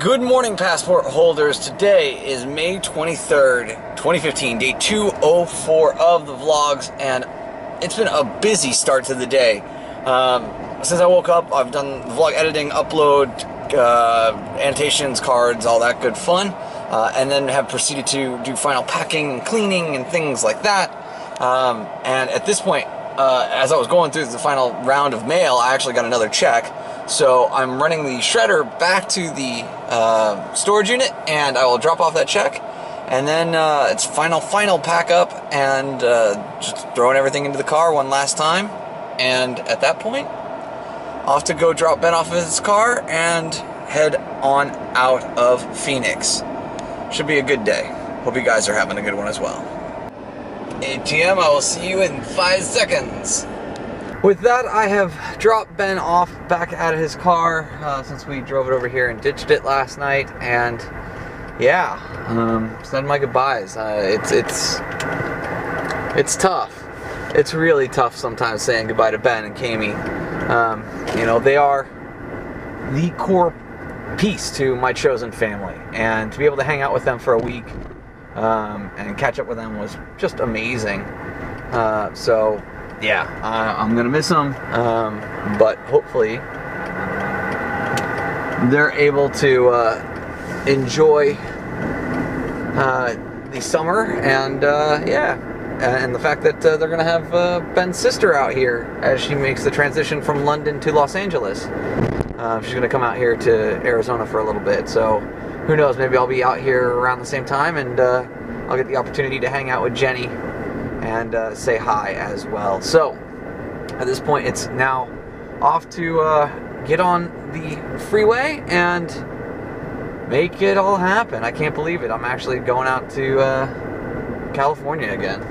Good morning, passport holders. Today is May 23rd, 2015, day 204 of the vlogs, and it's been a busy start to the day. Since I woke up, I've done vlog editing, upload, annotations, cards, all that good fun, and then have proceeded to do final packing and cleaning and things like that. And at this point, as I was going through the final round of mail, I actually got another check. So I'm running the shredder back to the storage unit, and I will drop off that check, and then it's final pack up, and just throwing everything into the car one last time, and at that point, off to go drop Ben off of his car and head on out of Phoenix. Should be a good day. Hope you guys are having a good one as well. 8 p.m. I will see you in 5 seconds. With that, I have dropped Ben off back out of his car since we drove it over here and ditched it last night, and yeah, send my goodbyes. It's tough. It's really tough sometimes saying goodbye to Ben and Kami. You know, they are the core piece to my chosen family, and to be able to hang out with them for a week and catch up with them was just amazing. So yeah, I'm gonna miss them, but hopefully they're able to enjoy the summer, and yeah, and the fact that they're gonna have Ben's sister out here as she makes the transition from London to Los Angeles. She's gonna come out here to Arizona for a little bit, so who knows, maybe I'll be out here around the same time, and I'll get the opportunity to hang out with Jenny and say hi as well. So at this point, it's now off to get on the freeway and make it all happen. I can't believe it. I'm actually going out to California again.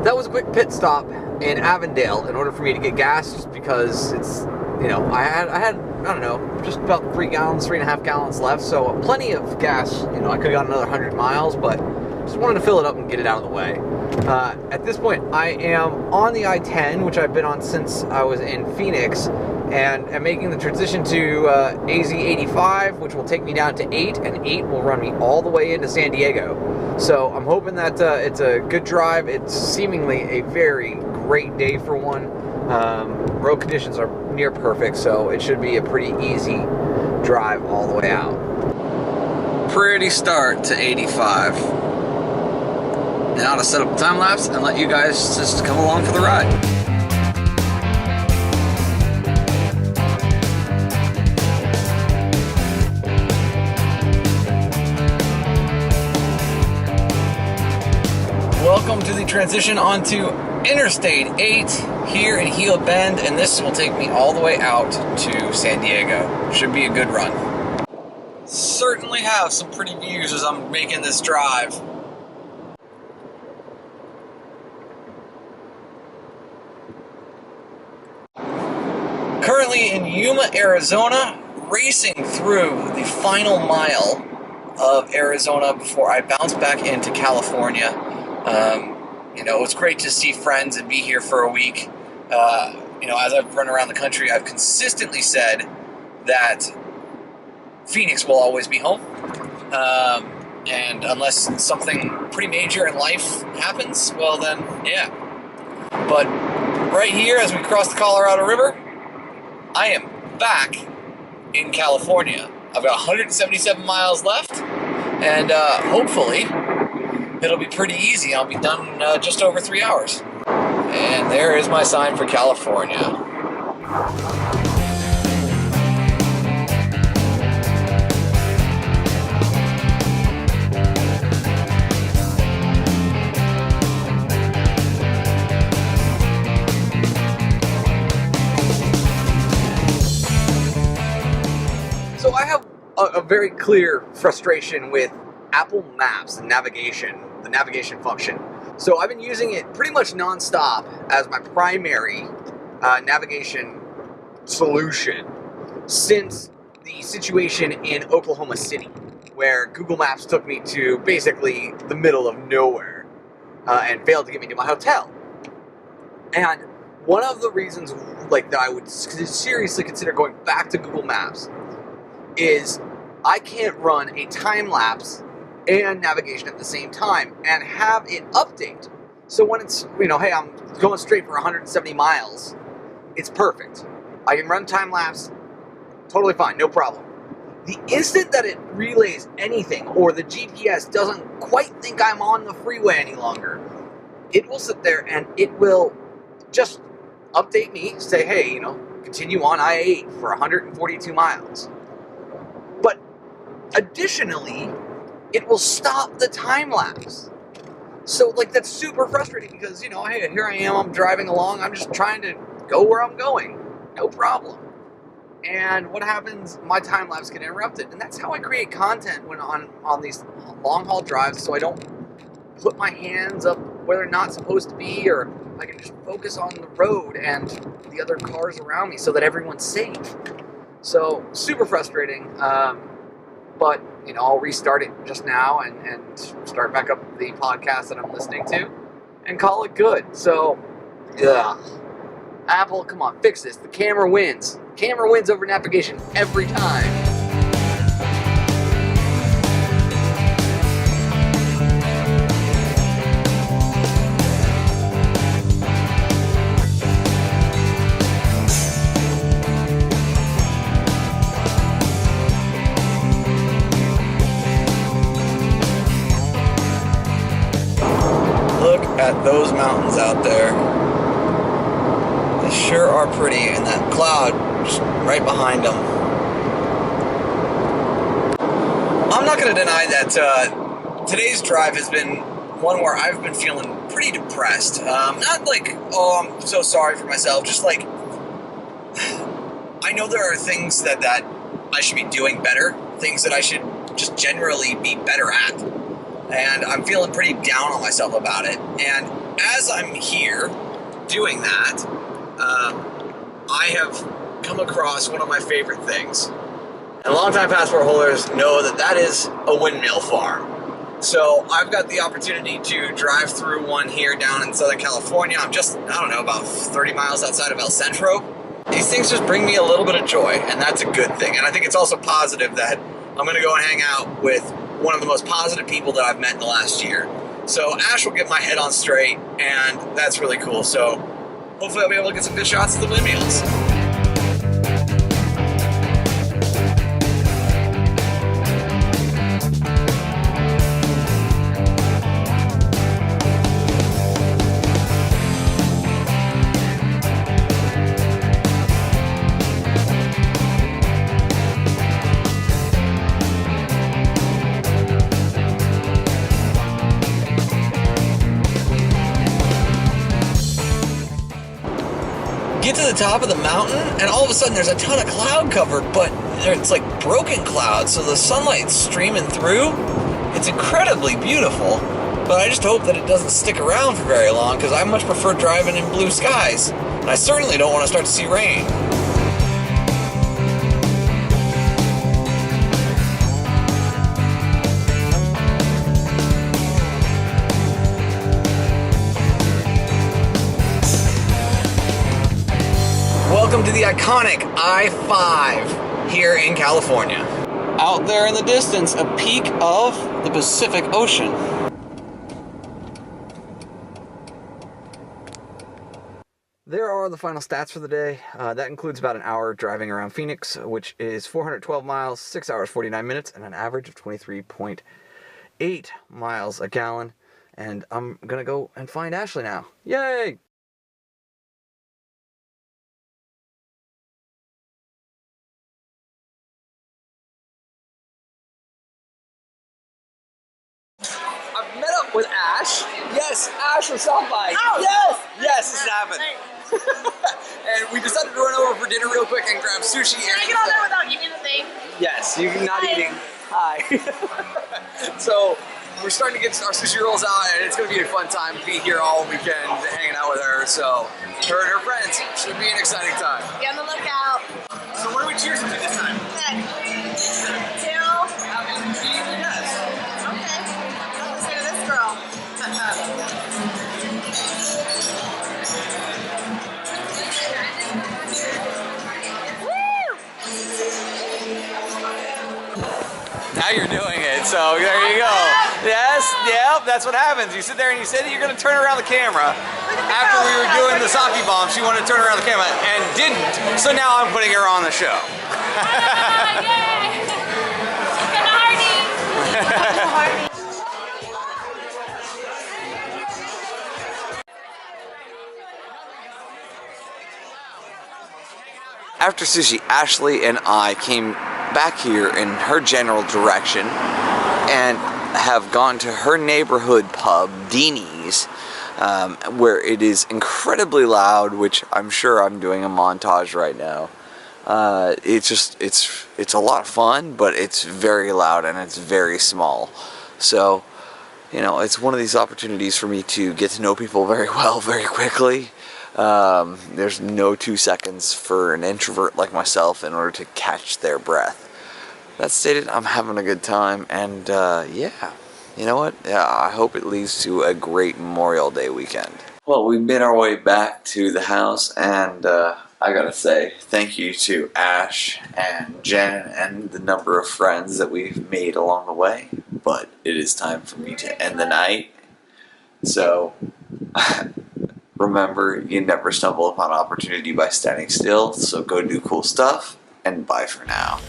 That was a quick pit stop in Avondale in order for me to get gas, just because it's, you know, I had I don't know, just about 3.5 gallons left, so plenty of gas. You know, I could have gone another 100 miles, but just wanted to fill it up and get it out of the way. At this point, I am on the I-10, which I've been on since I was in Phoenix, and I'm making the transition to AZ85, which will take me down to 8, and 8 will run me all the way into San Diego. So I'm hoping that it's a good drive. It's seemingly a very great day for one. Road conditions are near perfect, so it should be a pretty easy drive all the way out. Pretty start to 85. Now to set up a time lapse and let you guys just come along for the ride. Welcome to the transition onto Interstate 8 here in Gila Bend, and this will take me all the way out to San Diego. Should be a good run. Certainly have some pretty views as I'm making this drive. Currently in Yuma, Arizona, racing through the final mile of Arizona before I bounce back into California. You know, it's great to see friends and be here for a week. You know, as I've run around the country, I've consistently said that Phoenix will always be home. And unless something pretty major in life happens, well then, yeah. But right here, as we cross the Colorado River, I am back in California. I've got 177 miles left, and hopefully it'll be pretty easy. I'll be done just over 3 hours. And there is my sign for California. So I have a very clear frustration with Apple Maps and navigation, the navigation function. So I've been using it pretty much non-stop as my primary navigation solution since the situation in Oklahoma City, where Google Maps took me to basically the middle of nowhere and failed to get me to my hotel. And one of the reasons like that I would seriously consider going back to Google Maps is I can't run a time lapse and navigation at the same time and have it update. So when it's, hey, I'm going straight for 170 miles, it's perfect. I can run time lapse, totally fine, no problem. The instant that it relays anything or the GPS doesn't quite think I'm on the freeway any longer, it will sit there and it will just update me, say, hey, continue on I-8 for 142 miles. But additionally, it will stop the time lapse. So, that's super frustrating because, hey, here I am, I'm driving along, I'm just trying to go where I'm going. No problem. And what happens? My time lapse get interrupted, and that's how I create content when on these long haul drives. So I don't put my hands up where they're not supposed to be, or I can just focus on the road and the other cars around me, so that everyone's safe. So super frustrating. But I'll restart it just now and start back up the podcast that I'm listening to, and call it good. So, yeah. Apple, come on, fix this. The camera wins. Camera wins over navigation every time. Look at those mountains out there. They sure are pretty, and that cloud just right behind them. I'm not going to deny that today's drive has been one where I've been feeling pretty depressed. Not like, oh, I'm so sorry for myself, just like, I know there are things that I should be doing better, things that I should just generally be better at. And I'm feeling pretty down on myself about it. And as I'm here doing that, I have come across one of my favorite things. And longtime passport holders know that is a windmill farm. So I've got the opportunity to drive through one here down in Southern California. I'm just, about 30 miles outside of El Centro. These things just bring me a little bit of joy, and that's a good thing. And I think it's also positive that I'm going to go and hang out with one of the most positive people that I've met in the last year. So Ash will get my head on straight, and that's really cool. So hopefully I'll be able to get some good shots of the windmills. Get to the top of the mountain, and all of a sudden there's a ton of cloud cover, but it's like broken clouds, so the sunlight's streaming through. It's incredibly beautiful, but I just hope that it doesn't stick around for very long, because I much prefer driving in blue skies, and I certainly don't want to start to see rain. Welcome to the iconic I-5 here in California. Out there in the distance, a peak of the Pacific Ocean. There are the final stats for the day. That includes about an hour driving around Phoenix, which is 412 miles, 6 hours, 49 minutes, and an average of 23.8 miles a gallon. And I'm going to go and find Ashley now. Yay! I've met up with Ash. Yes, Ash from South by. Oh, yes! Yes, this happened. And we decided to run over for dinner real quick and grab sushi. Can I get on there without eating the thing? Yes, you're not Hi. eating. Hi. So, we're starting to get our sushi rolls out, and it's going to be a fun time to be here all weekend hanging out with her. So, her and her friends should be an exciting time. Be on the lookout. So, what are we cheersing to this time? Okay. Two. Yes. Okay. Let's listen to this girl. you're doing it. So there you go. Yes, yep, that's what happens. You sit there and you say that you're going to turn around the camera. After we were doing the sake bomb, she wanted to turn around the camera and didn't. So now I'm putting her on the show. Yay! Chicken Harney. After sushi, Ashley and I came back here in her general direction and have gone to her neighborhood pub, Dini's, where it is incredibly loud, which I'm sure I'm doing a montage right now. It's a lot of fun, but it's very loud and it's very small. So, you know, it's one of these opportunities for me to get to know people very well, very quickly. There's no 2 seconds for an introvert like myself in order to catch their breath. That stated, I'm having a good time, and yeah, you know what? Yeah, I hope it leads to a great Memorial Day weekend. Well, we made our way back to the house, and I gotta say thank you to Ash and Jen and the number of friends that we've made along the way. But it is time for me to end the night. So remember, you never stumble upon opportunity by standing still, so go do cool stuff, and bye for now.